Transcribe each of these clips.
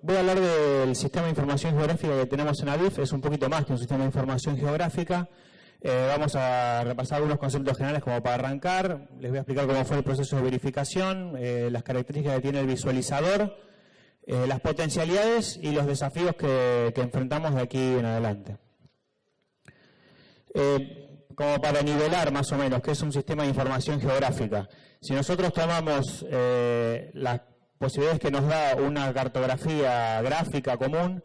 Voy a hablar del sistema de información geográfica que tenemos en ADIF. Es un poquito más que un sistema de información geográfica. Vamos a repasar algunos conceptos generales como para arrancar. Les voy a explicar cómo fue el proceso de verificación, las características que tiene el visualizador, las potencialidades y los desafíos que enfrentamos de aquí en adelante. Como para nivelar más o menos qué es un sistema de información geográfica. Si nosotros tomamos las posibilidades que nos da una cartografía gráfica común,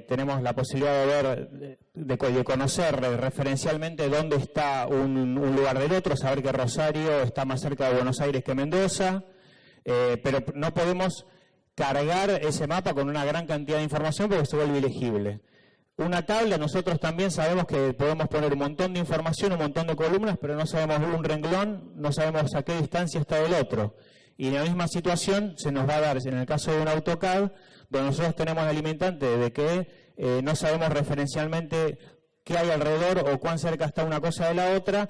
tenemos la posibilidad de ver, de conocer referencialmente dónde está un lugar del otro, saber que Rosario está más cerca de Buenos Aires que Mendoza, pero no podemos cargar ese mapa con una gran cantidad de información porque se vuelve ilegible. Una tabla, nosotros también sabemos que podemos poner un montón de información, un montón de columnas, pero no sabemos un renglón, no sabemos a qué distancia está del otro. Y en la misma situación se nos va a dar, en el caso de un AutoCAD, donde nosotros tenemos el limitante de que no sabemos referencialmente qué hay alrededor o cuán cerca está una cosa de la otra,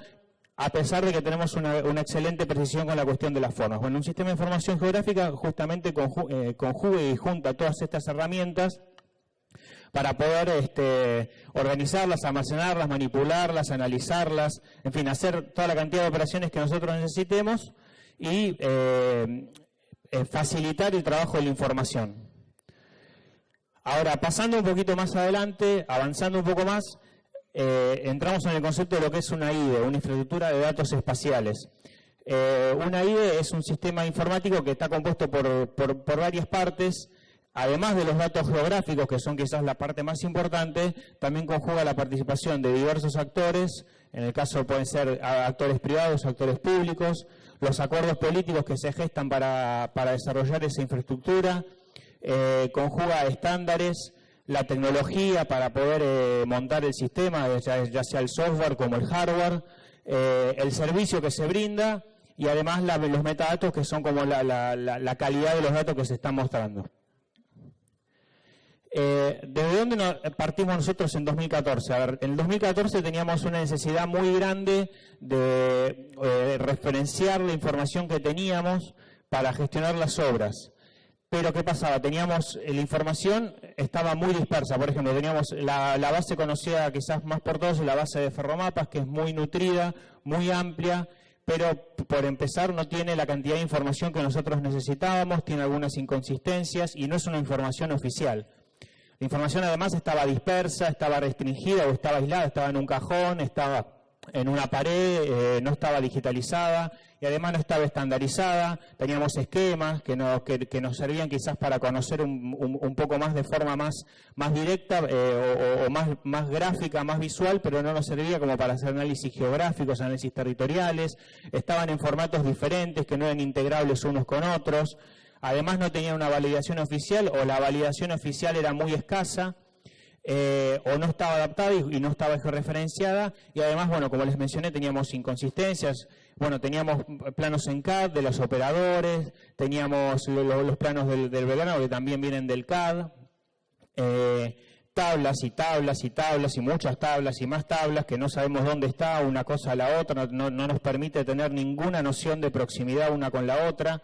a pesar de que tenemos una excelente precisión con la cuestión de las formas. Bueno, un sistema de información geográfica justamente conjuga y junta todas estas herramientas para poder organizarlas, almacenarlas, manipularlas, analizarlas, en fin, hacer toda la cantidad de operaciones que nosotros necesitemos y facilitar el trabajo de la información. Ahora, pasando un poquito más adelante, avanzando un poco más, entramos en el concepto de lo que es una IDE, una infraestructura de datos espaciales. Una IDE es un sistema informático que está compuesto por varias partes. Además de los datos geográficos, que son quizás la parte más importante, también conjuga la participación de diversos actores, en el caso pueden ser actores privados, actores públicos, los acuerdos políticos que se gestan para desarrollar esa infraestructura, conjuga estándares, la tecnología para poder montar el sistema, ya sea el software como el hardware, el servicio que se brinda y además los metadatos que son como la calidad de los datos que se están mostrando. ¿Desde dónde partimos nosotros en 2014? A ver, en el 2014 teníamos una necesidad muy grande de referenciar la información que teníamos para gestionar las obras. Pero ¿qué pasaba? Teníamos, la información estaba muy dispersa. Por ejemplo, teníamos la base conocida quizás más por todos, la base de Ferromapas, que es muy nutrida, muy amplia, pero por empezar no tiene la cantidad de información que nosotros necesitábamos, tiene algunas inconsistencias y no es una información oficial. La información además estaba dispersa, estaba restringida o estaba aislada, estaba en un cajón, estaba en una pared, no estaba digitalizada y además no estaba estandarizada. Teníamos esquemas que nos servían quizás para conocer un poco más de forma más directa o más gráfica, más visual, pero no nos servía como para hacer análisis geográficos, análisis territoriales. Estaban en formatos diferentes que no eran integrables unos con otros. Además no tenía una validación oficial o la validación oficial era muy escasa o no estaba adaptada y no estaba georreferenciada y además, bueno, como les mencioné, teníamos inconsistencias. Bueno, teníamos planos en CAD de los operadores, teníamos los planos del verano que también vienen del CAD, tablas y tablas y tablas y muchas tablas y más tablas que no sabemos dónde está una cosa a la otra, no nos permite tener ninguna noción de proximidad una con la otra.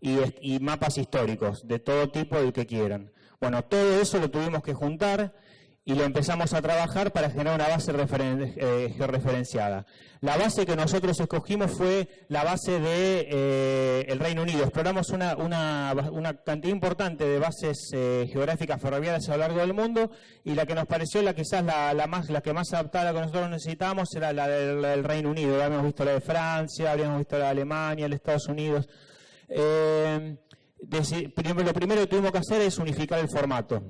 Y mapas históricos de todo tipo, del que quieran. Bueno, todo eso lo tuvimos que juntar y lo empezamos a trabajar para generar una base georreferenciada. La base que nosotros escogimos fue la base de el Reino Unido. Exploramos una cantidad importante de bases geográficas ferroviarias a lo largo del mundo y la que nos pareció quizás la que más adaptada a lo que nosotros necesitábamos era la del Reino Unido. Habíamos visto la de Francia, habíamos visto la de Alemania, la de Estados Unidos. Lo primero que tuvimos que hacer es unificar el formato.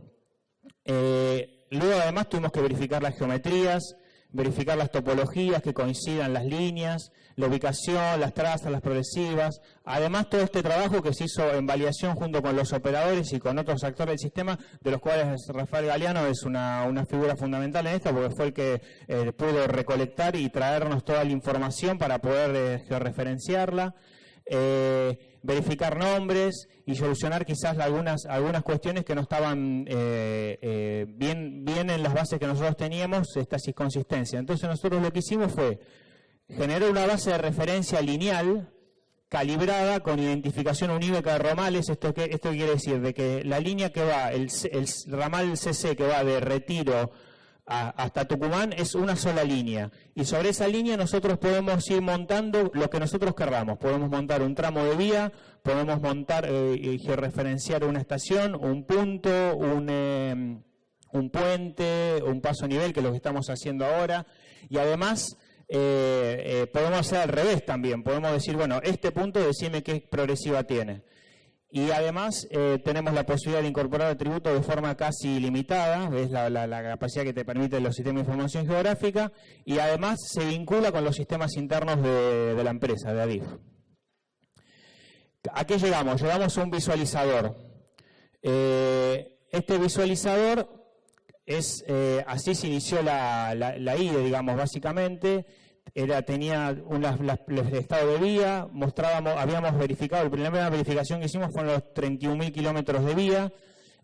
Luego además tuvimos que verificar las geometrías, verificar las topologías, que coincidan las líneas, la ubicación, las trazas, las progresivas. Además todo este trabajo que se hizo en validación junto con los operadores y con otros actores del sistema, de los cuales Rafael Galeano es una figura fundamental en esto, porque fue el que pudo recolectar y traernos toda la información para poder georreferenciarla. Verificar nombres y solucionar quizás algunas cuestiones que no estaban bien en las bases que nosotros teníamos, estas inconsistencias. Entonces nosotros lo que hicimos fue generar una base de referencia lineal calibrada con identificación unívoca de ramales. Esto quiere decir de que la línea que va, el ramal CC que va de Retiro hasta Tucumán es una sola línea, y sobre esa línea nosotros podemos ir montando lo que nosotros querramos. Podemos montar un tramo de vía, podemos montar y georreferenciar una estación, un punto, un puente, un paso a nivel, que es lo que estamos haciendo ahora, y además podemos hacer al revés también. Podemos decir, bueno, este punto decime qué progresiva tiene. Y además tenemos la posibilidad de incorporar atributos de forma casi ilimitada, es la capacidad que te permiten los sistemas de información geográfica, y además se vincula con los sistemas internos de la empresa, de ADIF. ¿A qué llegamos? Llegamos a un visualizador. Este visualizador es, así se inició la IDE, digamos, básicamente. Tenía el estado de vía, habíamos verificado, la primera verificación que hicimos fueron los 31.000 kilómetros de vía,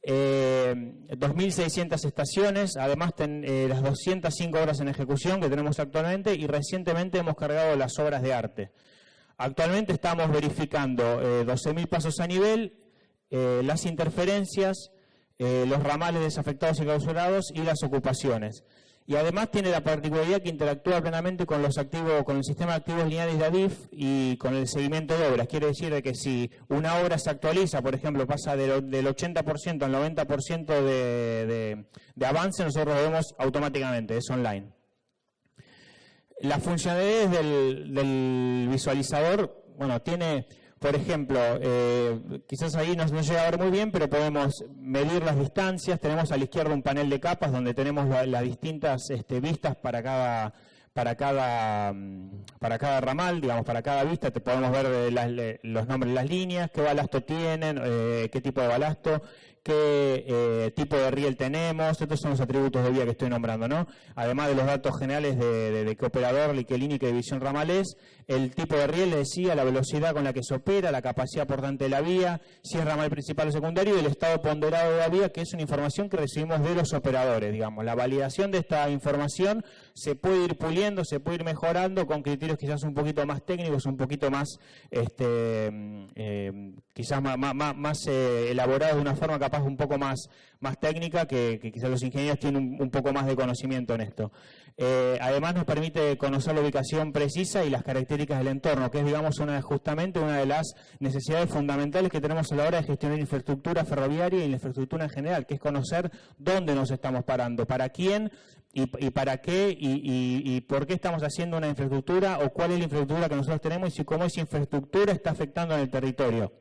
2.600 estaciones, además las 205 obras en ejecución que tenemos actualmente, y recientemente hemos cargado las obras de arte. Actualmente estamos verificando 12.000 pasos a nivel, las interferencias, los ramales desafectados y clausurados y las ocupaciones. Y además tiene la particularidad que interactúa plenamente con el sistema de activos lineales de ADIF y con el seguimiento de obras. Quiere decir de que si una obra se actualiza, por ejemplo, pasa del 80% al 90% de avance, nosotros lo vemos automáticamente, es online. Las funcionalidades del visualizador, bueno, tiene, por ejemplo, quizás ahí no llega a ver muy bien, pero podemos medir las distancias. Tenemos a la izquierda un panel de capas donde tenemos las distintas vistas para cada ramal, digamos, para cada vista. Te podemos ver los nombres de las líneas, qué balasto tienen, qué tipo de balasto, qué tipo de riel tenemos. Estos son los atributos de vía que estoy nombrando, ¿no? Además de los datos generales de qué operador, qué línea y qué división ramal es, el tipo de riel, les decía, la velocidad con la que se opera, la capacidad portante de la vía, si es ramal principal o secundario, y el estado ponderado de la vía, que es una información que recibimos de los operadores, digamos. La validación de esta información se puede ir puliendo, se puede ir mejorando con criterios quizás un poquito más técnicos, un poquito más, quizás más elaborados de una forma capaz un poco más técnica, que quizás los ingenieros tienen un poco más de conocimiento en esto. Además nos permite conocer la ubicación precisa y las características del entorno, que es, digamos, justamente una de las necesidades fundamentales que tenemos a la hora de gestionar infraestructura ferroviaria y la infraestructura en general, que es conocer dónde nos estamos parando, para quién y para qué y por qué estamos haciendo una infraestructura, o cuál es la infraestructura que nosotros tenemos y cómo esa infraestructura está afectando en el territorio.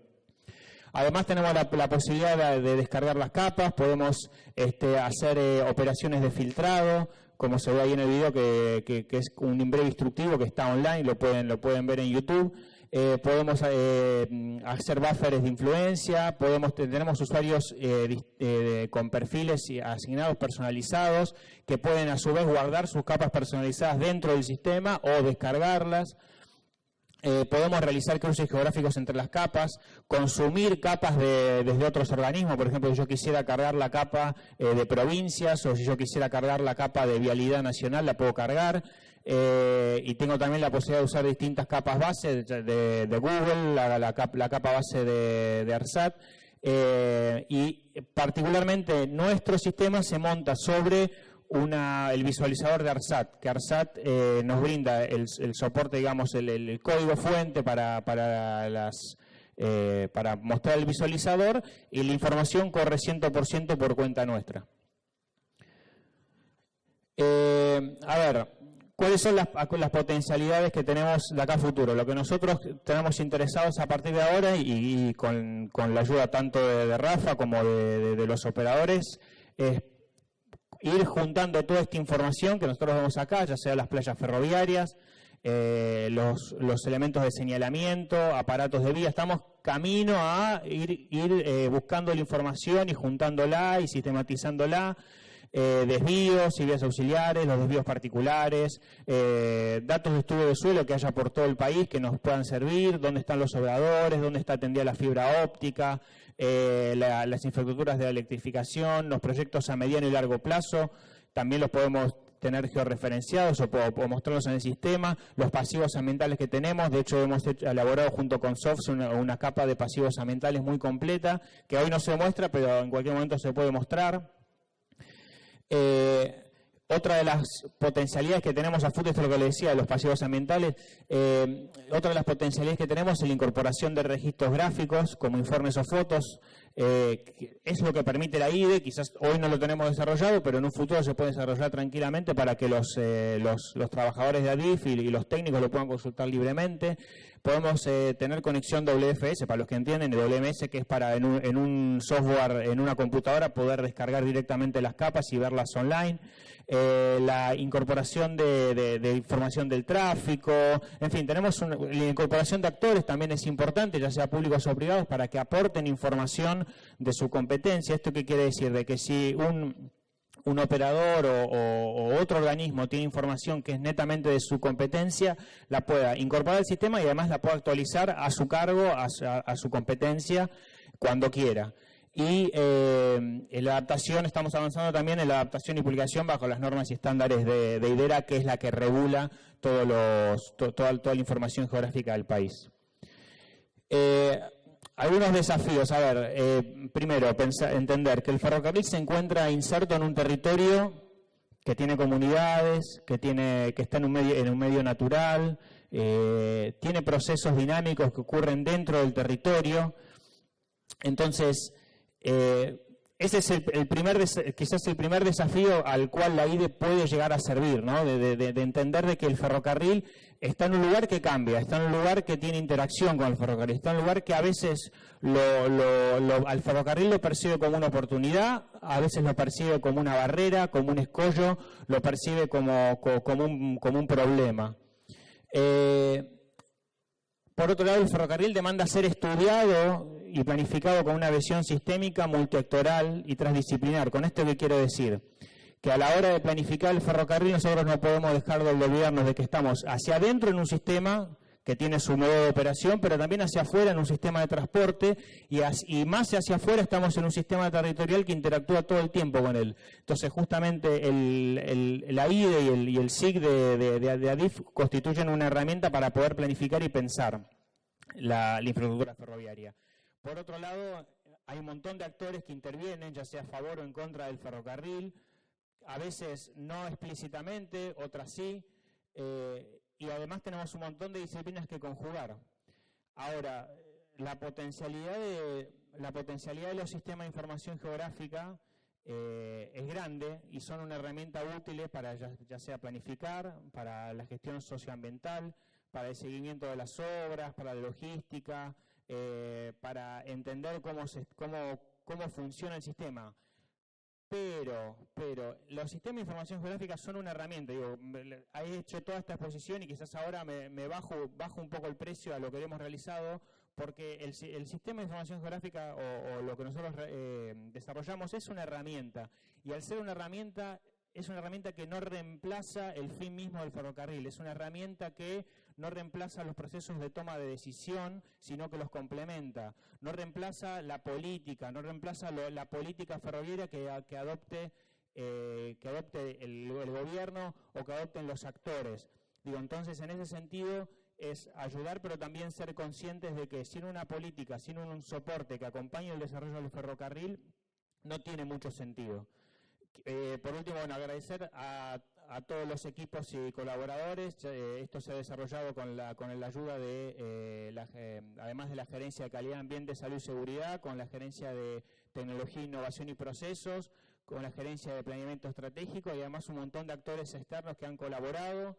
Además tenemos la posibilidad de descargar las capas, podemos hacer operaciones de filtrado, como se ve ahí en el video, que es un breve instructivo que está online, lo pueden ver en YouTube. Podemos hacer buffers de influencia, tenemos usuarios con perfiles asignados personalizados que pueden a su vez guardar sus capas personalizadas dentro del sistema o descargarlas. Podemos realizar cruces geográficos entre las capas, consumir capas desde otros organismos. Por ejemplo, si yo quisiera cargar la capa de provincias, o si yo quisiera cargar la capa de vialidad nacional, la puedo cargar. Y tengo también la posibilidad de usar distintas capas base de Google, la capa base de ARSAT. Y particularmente nuestro sistema se monta sobre el visualizador de ARSAT, que ARSAT nos brinda el soporte, digamos, el código fuente para mostrar el visualizador, y la información corre 100% por cuenta nuestra. A ver, ¿cuáles son las potencialidades que tenemos de acá a futuro? Lo que nosotros tenemos interesados a partir de ahora, y con la ayuda tanto de Rafa como de los operadores, es ir juntando toda esta información que nosotros vemos acá, ya sea las playas ferroviarias, los elementos de señalamiento, aparatos de vía. Estamos camino a ir buscando la información y juntándola y sistematizándola. Desvíos y vías auxiliares, los desvíos particulares, datos de estudio de suelo que haya por todo el país que nos puedan servir, dónde están los obradores, dónde está atendida la fibra óptica, las infraestructuras de electrificación, los proyectos a mediano y largo plazo. También los podemos tener georreferenciados o mostrarlos en el sistema, los pasivos ambientales que tenemos. De hecho, hemos elaborado junto con SOFS una capa de pasivos ambientales muy completa, que hoy no se muestra, pero en cualquier momento se puede mostrar. Otra de las potencialidades que tenemos a futuro, esto es lo que le decía de los pasivos ambientales, otra de las potencialidades que tenemos es la incorporación de registros gráficos como informes o fotos, es lo que permite la IDE, quizás hoy no lo tenemos desarrollado, pero en un futuro se puede desarrollar tranquilamente para que los trabajadores de ADIF y los técnicos lo puedan consultar libremente. Podemos tener conexión WFS, para los que entienden, el WMS, que es para en un software, en una computadora, poder descargar directamente las capas y verlas online. La incorporación de información del tráfico, en fin, tenemos la incorporación de actores también es importante, ya sea públicos o privados, para que aporten información de su competencia. ¿Esto qué quiere decir? De que si un operador o otro organismo tiene información que es netamente de su competencia, la pueda incorporar al sistema y además la pueda actualizar a su cargo, a su competencia, cuando quiera. Y en la adaptación, estamos avanzando también en la adaptación y publicación bajo las normas y estándares de IDERA, que es la que regula toda la información geográfica del país. Algunos desafíos. A ver, primero, entender que el ferrocarril se encuentra inserto en un territorio que tiene comunidades, que está en un medio natural, tiene procesos dinámicos que ocurren dentro del territorio. Entonces, ese es quizás el primer desafío al cual la IDE puede llegar a servir, ¿no? De entender de que el ferrocarril está en un lugar que cambia, está en un lugar que tiene interacción con el ferrocarril, está en un lugar que a veces al ferrocarril lo percibe como una oportunidad, a veces lo percibe como una barrera, como un escollo, lo percibe como un problema. Por otro lado, el ferrocarril demanda ser estudiado y planificado con una visión sistémica, multiactoral y transdisciplinar. ¿Con esto qué quiero decir? Que a la hora de planificar el ferrocarril nosotros no podemos dejar de olvidarnos de que estamos hacia adentro en un sistema que tiene su modo de operación, pero también hacia afuera en un sistema de transporte y más hacia afuera estamos en un sistema territorial que interactúa todo el tiempo con él. Entonces, justamente la IDE y el SIC de ADIF constituyen una herramienta para poder planificar y pensar la infraestructura ferroviaria. Por otro lado, hay un montón de actores que intervienen, ya sea a favor o en contra del ferrocarril, a veces no explícitamente, otras sí, y además tenemos un montón de disciplinas que conjugar. Ahora, la potencialidad de los sistemas de información geográfica es grande y son una herramienta útil para ya sea planificar, para la gestión socioambiental, para el seguimiento de las obras, para la logística, para entender cómo funciona el sistema. Pero los sistemas de información geográfica son una herramienta. Digo, he hecho toda esta exposición y quizás ahora me bajo un poco el precio a lo que hemos realizado, porque el sistema de información geográfica o lo que nosotros desarrollamos es una herramienta. Y al ser una herramienta, es una herramienta que no reemplaza el fin mismo del ferrocarril, es una herramienta que no reemplaza los procesos de toma de decisión, sino que los complementa. No reemplaza la política, no reemplaza la política ferroviaria que adopte el gobierno o que adopten los actores. Digo, entonces, en ese sentido, es ayudar, pero también ser conscientes de que sin una política, sin un soporte que acompañe el desarrollo del ferrocarril, no tiene mucho sentido. Por último, bueno, agradecer a todos los equipos y colaboradores. Esto se ha desarrollado con la ayuda además de la Gerencia de Calidad, Ambiente, Salud y Seguridad, con la Gerencia de Tecnología, Innovación y Procesos, con la Gerencia de Planeamiento Estratégico y además un montón de actores externos que han colaborado.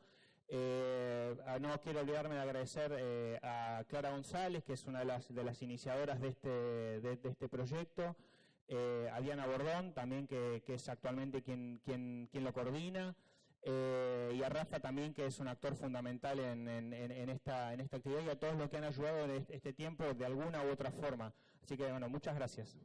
No quiero olvidarme de agradecer a Clara González, que es una de las iniciadoras de este proyecto, a Diana Bordón, también que es actualmente quien lo coordina, y a Rafa también, que es un actor fundamental en esta actividad, y a todos los que han ayudado en este tiempo de alguna u otra forma. Así que, bueno, muchas gracias.